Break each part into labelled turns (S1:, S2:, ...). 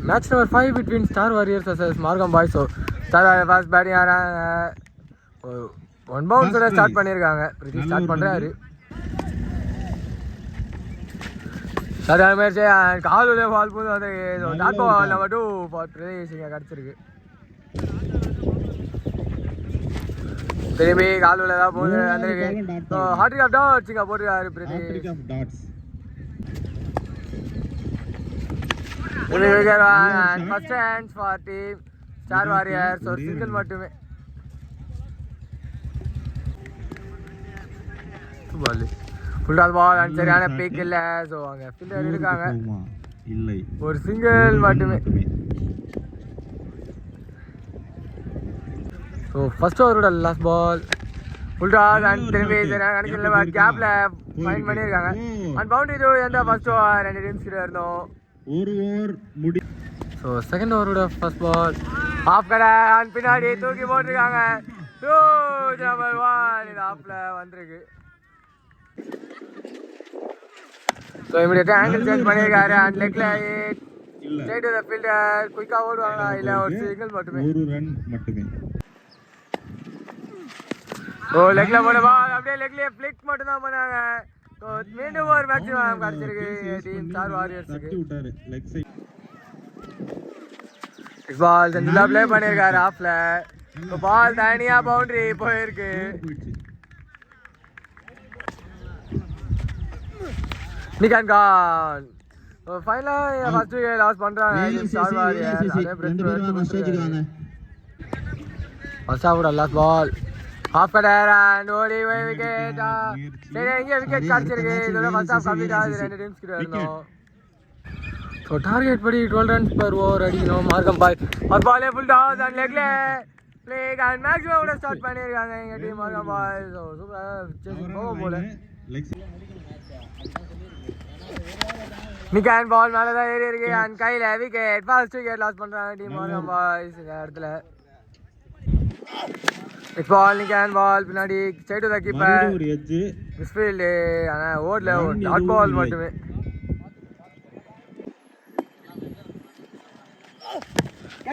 S1: Match number 5 between star warriors vs Markham boys. So star warrior first batting ஆடுறாங்க. One பவுன்ஸோட start பண்ணியிருக்காங்க. Preethi start பண்ணுறாரு. சரியான match. கால் உள்ள பால் போது வந்து dot ball number 2 for Pradesh இங்கே கிடச்சிருக்கு. திரும்பி கால் உள்ள தான் போகுது வந்திருக்கு. ஸோ ஹாட்ரிக் ஆஃப் டாட்ஸ் இங்கே போட்டுருக்காரு Pradesh. First hands for team Star Warriors. ஒரு சிங்கிள் மட்டுமே. ஃபுல் டாஸ் பால் அண்ட் சரியான பிக் இல்லை. ஸோ அங்கே ஃபீல்டர் இருக்காங்க. இல்லை, ஒரு சிங்கிள் மட்டுமே. ஸோ ஃபர்ஸ்ட் ஓவரோட last ball full toss and திரும்பி சரியான கணக்கில் கேப்ல ஃபைன் பண்ணியிருக்காங்க. அண்ட் பவுண்டரி டூ எந்த ஃபர்ஸ்ட் ஓவர் 2 டீம்ஸ் கிட்ட இருந்தோம். ஒரு ஓவர் முடி. ஸோ செகண்ட் ஓவரோட ஃபர்ஸ்ட் பால் ஆஃப் கடை அண்ட் பின்னாடி தூக்கி போட்டிருக்காங்க. நம்பர் 1 இது ஆஃப்ல வந்திருக்கு. ஸோ இமிடியேட்டாக ஆங்கிள் சேஞ்ச் பண்ணியிருக்காரு. அண்ட் லெக்ல ஸ்ட்ரைட் டு தி ஃபீல்டர். குயிக்காக ஓடுவாங்களா இல்லை ஒரு சிங்கிள் மட்டுமே. ஒரு ரன் மட்டுமே. ஓ லெக்ல போட பால் அப்படியே லெக்லயே ஃபிளிக் மட்டும் தான் பண்ணாங்க. ஸோ மீண்டும் ஒரு மேக்ஸிமம் கிடச்சிருக்கு டீம் ஸ்டார் வாரியர்ஸுக்கு. பால் செஞ்சுலாம் ப்ளே பண்ணியிருக்காரு ஆஃப்ல. ஸோ பால் தனியாக பவுண்டரி போயிருக்கு. நிகான் கான் ஃபைனலாக ஃபர்ஸ்ட் லாஸ் பண்ணுறாங்க Star Warriors. First of last ball off cutter and ஓடி விக்கெட். சரி இங்கே விக்கெட் கிடச்சிருக்கு. இதோட ஃபர்ஸ்ட் ஆஃப் கம்ப்ளீட் ஆகுது. 2 டீம்ஸ் கிட்ட இருந்தோம். ஸோ டார்கெட் படி 12 runs per over அடிக்கணும் மார்க்கம் பாய். ஒரு பாலே ஃபுல் டாஸ் அண்ட் லெக்ல ப்ளே அண்ட் மேக்ஸிமம் ஸ்டார்ட் பண்ணியிருக்காங்க எங்கள் டீம் மார்க்கம் பாய். ஸோ சூப்பராக போகும் போல. நிக்கான் பால் மேலே தான் ஏறி இருக்கு அண்ட் கையில் விக்கெட். ஃபர்ஸ்ட் விக்கெட் லாஸ் பண்ணுறாங்க டீம் மார்க்கம் பாய்ஸ் இந்த இடத்துல. நெக்ஸ்ட் பால் நிக்கான் பால் பின்னாடி straight to the keeper. Misfield ஆனால் ஓடல. ஒரு டாட் பால் மட்டுமே.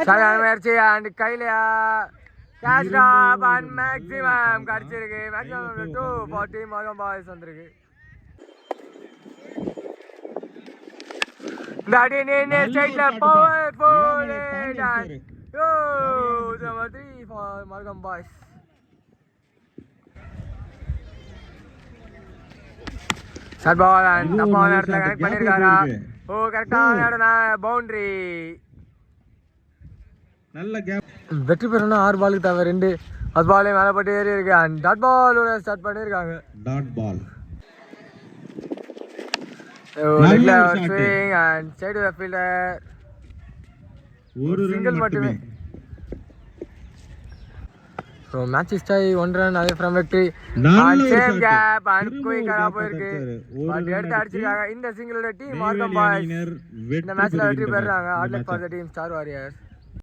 S1: சரியான முயற்சி அண்ட் கையில கேட்ச் ட்ராப் அண்ட் மேக்ஸிமம் கிடச்சிருக்கு. மேக்ஸிமம் 2 ஃபார் டீம் மார்க்கம் பாய்ஸ் வந்திருக்கு. தாடி நீ ஸ்ட்ரைட்ல பவர்ஃபுல் அண்ட் நம்பர் 3 ஃபார் மார்க்கம் பாய்ஸ். ஷார்ட் பால் அண்ட் தப்பான இடத்துல கனெக்ட் பண்ணியிருக்காரா? ஓ கரெக்டான இடம் பவுண்டரி. நல்ல கேப். வெற்றி பெறணும் 6 பாலுக்கு தவிர 2 அது பாலே மேலே பட்டு ஏறி இருக்கு. அண்ட் டாட் பாலோட ஸ்டார்ட் பண்ணியிருக்காங்க. Dot ball swing and side to the fielder. ஒரு சிங்கிள் மட்டுமே. So match is tie 1 run away from victory. And same gap and குயிக்காக போயிருக்கு. பட் எடுத்து அடிச்சிருக்காங்க. இந்த சிங்கிளோட டீம் மார்க்கம் பாய்ஸ் இந்த மேட்ச்ல வெற்றி பெறாங்க. All luck for the team Star warriors.